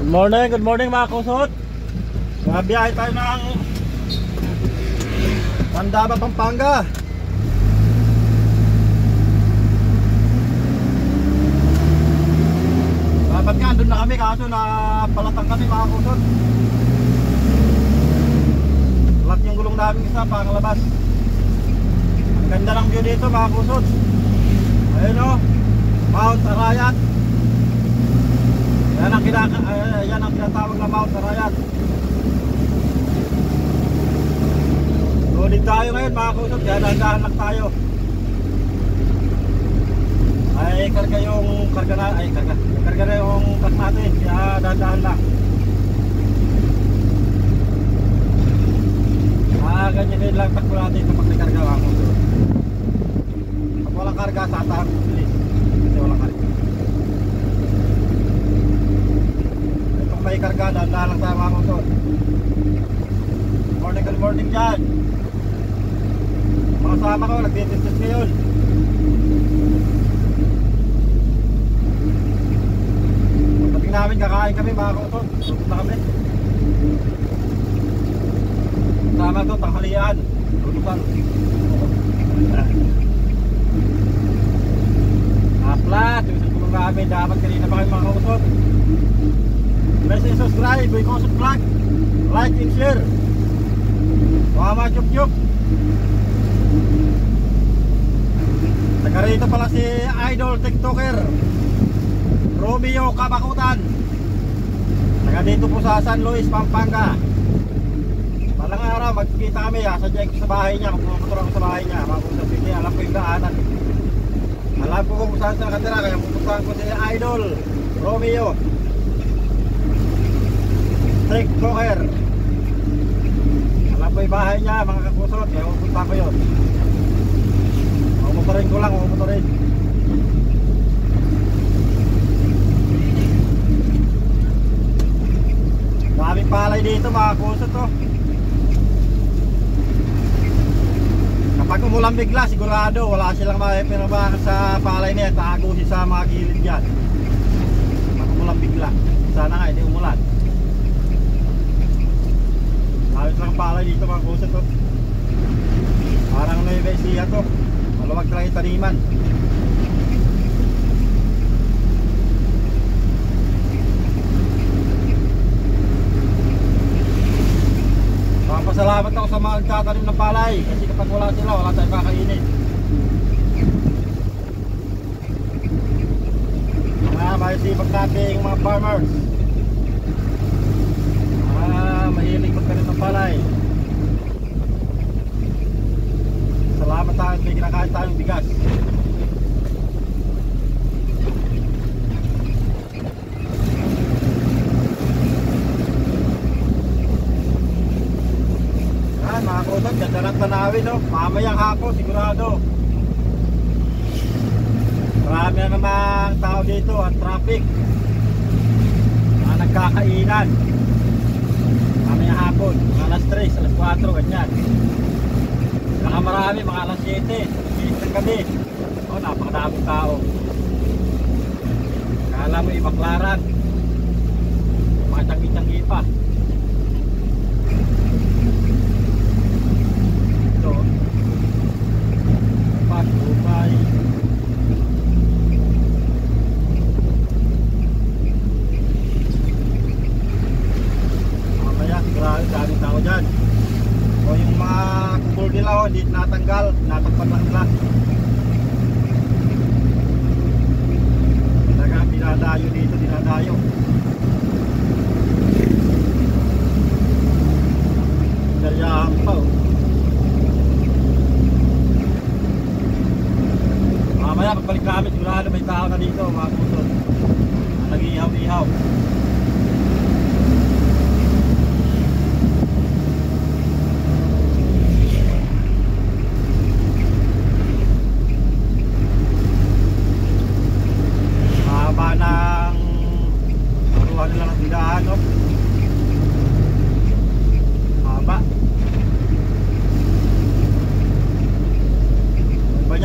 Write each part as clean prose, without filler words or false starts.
Good morning mga kusot. Biyahe tayo ng Tandaba, Pampanga. Dapat nga, doon na kami kaso na palatang kami mga kusot. Lat yung gulong namin isa, panglabas. Ang ganda ng view dito mga kusot. Ayun o, Mount Arayat. Yan ang tinatawag na Mount Arayat. Loading tayo ngayon mga kusot, kaya dahan-dahan lang tayo. Ay karga yung karga na yung truck natin, kaya dahan-dahan lang. Ganyan din lang takbo natin kapag may karga mga kusot. Pag walang karga, satahan ko bilis kasi walang karga. Itong may karga, dahan-dahan lang tayo mga kusot. Good morning dyan. Mga sama ko, nagtitintis ngayon. Pagdating namin, kakain kami mga kusot. Susot na kami. Sama to, tanghalian. Lutusan. Aplat, yung isang tulong namin. Dapat kanina pa kayo mga kusot. Please subscribe, Boy Kusot Vlog. Like and share. Mama chup-chup. Taga rito pala si idol tiktoker Romeo Kabakutan. Taga dito po sa San Luis, Pampanga. Palang araw magkikita kami, sadya ko sa bahay niya. Magpumotor ako sa bahay niya. Sige, alam ko yung daanan. Alam ko kung saan siya nakatira, kaya pupuntahan ko si idol Romeo tiktoker. Alam ko yung bahay niya mga kakusot, kaya pupunta ko yun. Umumotorin ko lang, umumotorin. Daming palay dito mga kusot oh. Kapag umulan bigla, sigurado wala silang pinabakit sa palay niya. Tago siya sa mga gilid dyan. Kapag umulan bigla, sana nga hindi umulan. Ayos lang palay dito mga kusot oh. Parang Nueva Ecija to. Maluwag lang yung taniman. Papasalamat ako sa mga nagtatanim ng palay. Kasi kapag wala sila, wala tayong kakainin. Mahisipag natin yung mga farmers. Mahilig magkaroon ng palay. Salamat tayo, may kinakain tayong bigas. Yan mga kusot, ganda ng tanawin no? Mamayang hapon sigurado. Marami na namang tao dito at traffic. Mga nagkakainan. Mamayang hapon, alas 3, alas 4, ganyan. Mga marami, mga alas 7 ng gabi. O, napakadaming tao. Kala mo ibaklaran. Mga tiyanggi-tiyanggi pa. Ito Pasubay. Mamaya, sigurado daming tao dyan. O yung mga kubol nila o, hindi natanggal, natakpan lang nila. Talaga dinadayo dito, dinadayo. Dalyahan pa o. Mamaya pagbalik namin, sigurado may tao na dito mga kusot. Nag-ihaw-ihaw.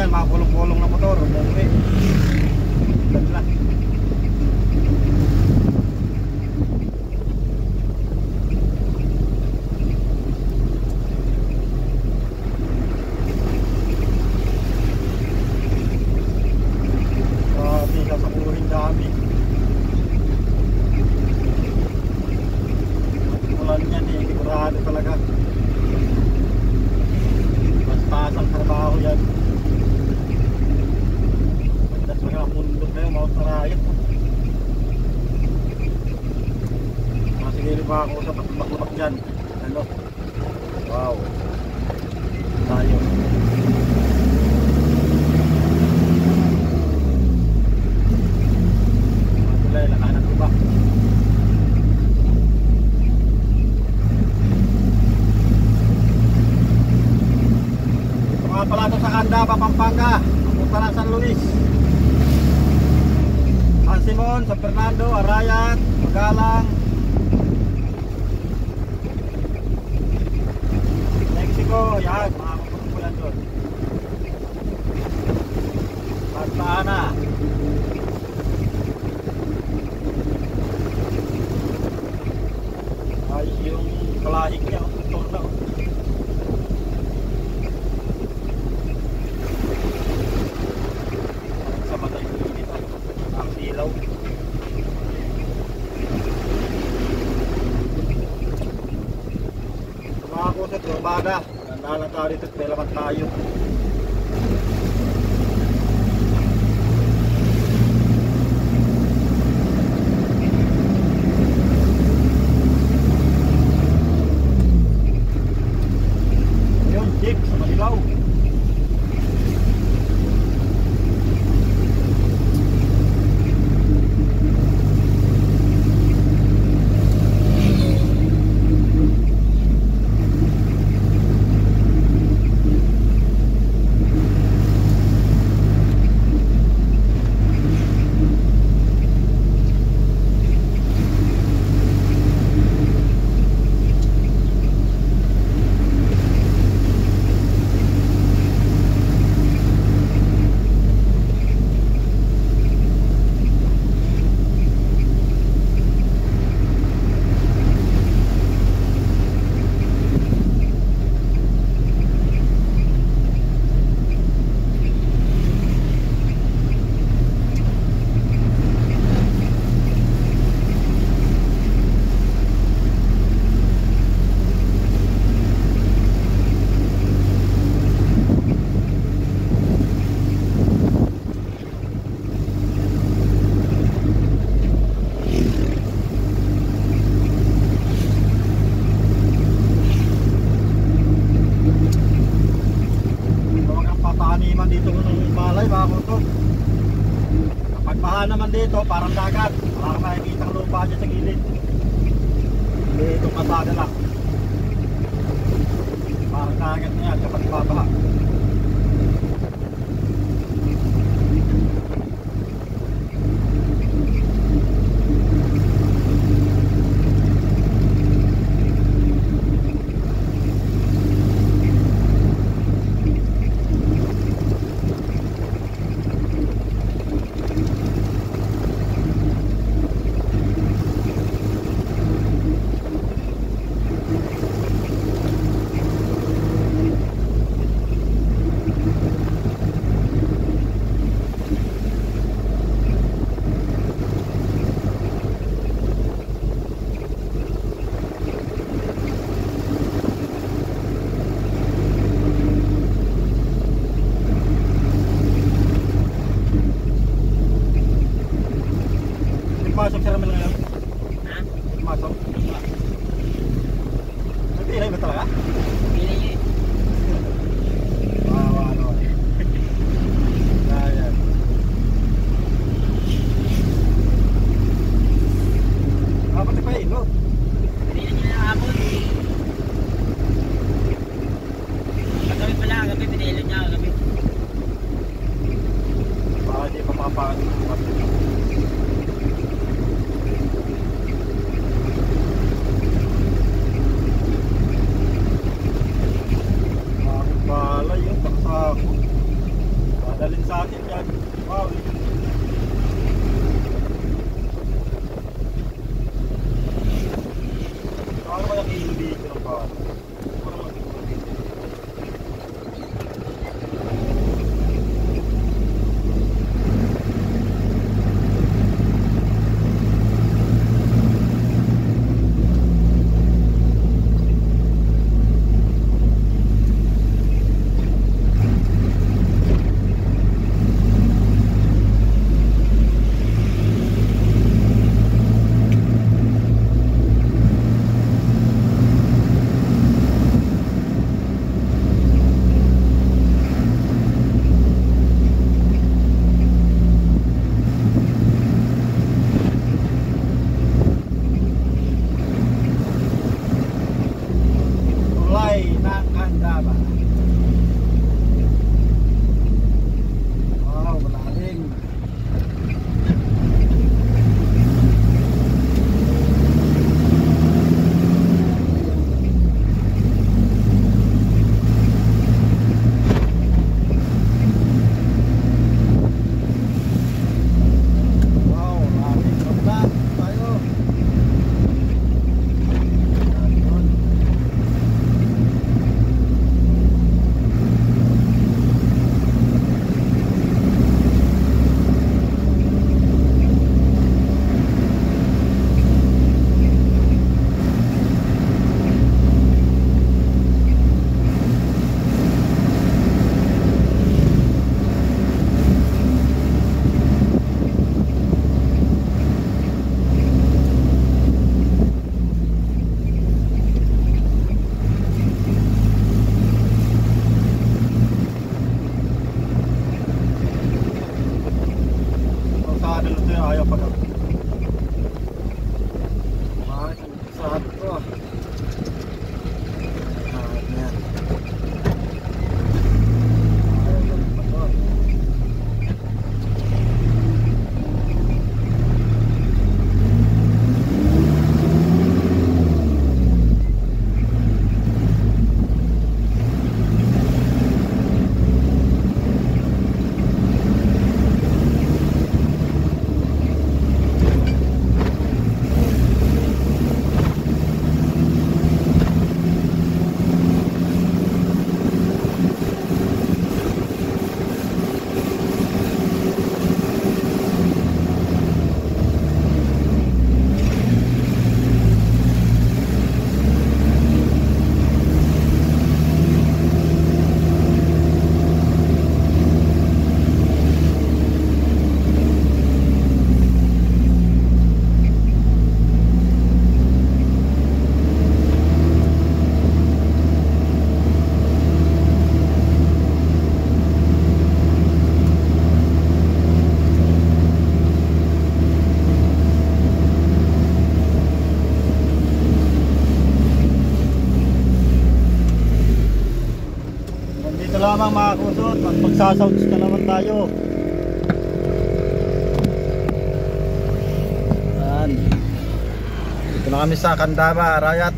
Mga kulong-kulong na motor, umuwi. Ganda. ako sa bakbak dyan. Ano? Wow. Tayo. Matulay, lakanan ko ba? Ito nga pala ito sa Candaba, Pampanga. Papunta ng San Luis. San Simon, San Fernando, Arayat, Magalang, Mexico, yan, mga kukulan doon. Santa Ana. Ay, yung kalahig niya, motor na. Sa matay ko init, ang silaw. Ako sa Turbada, nandalan tayo dito at may laman tayo. Yun, jeep sa Masilaw. Pagbaha naman dito, parang dagat. Parang makikita ang lupa dyan sa gilid. Dito kasada lang. Parang dagat niya kapag babaha. Masok siya naman ngayon? Ha? Masok? Nagpilay ba talaga? Nagpilay niya eh. Wow, ano. Ayan. Pati pa yun, no? Kanina niya nakapon. Kagabi pala, kagabi pinilo niya kagabi. Para di papapakan ng kagabi. Balay yun, taksako. Madalin sa atin yan. Wow. Ano kaya kilo dito ng bala? pag bakit ang sabi ko yan. Lamang mga kusot, magsasounds na naman tayo. Dito na kami sa Candaba, Arayat.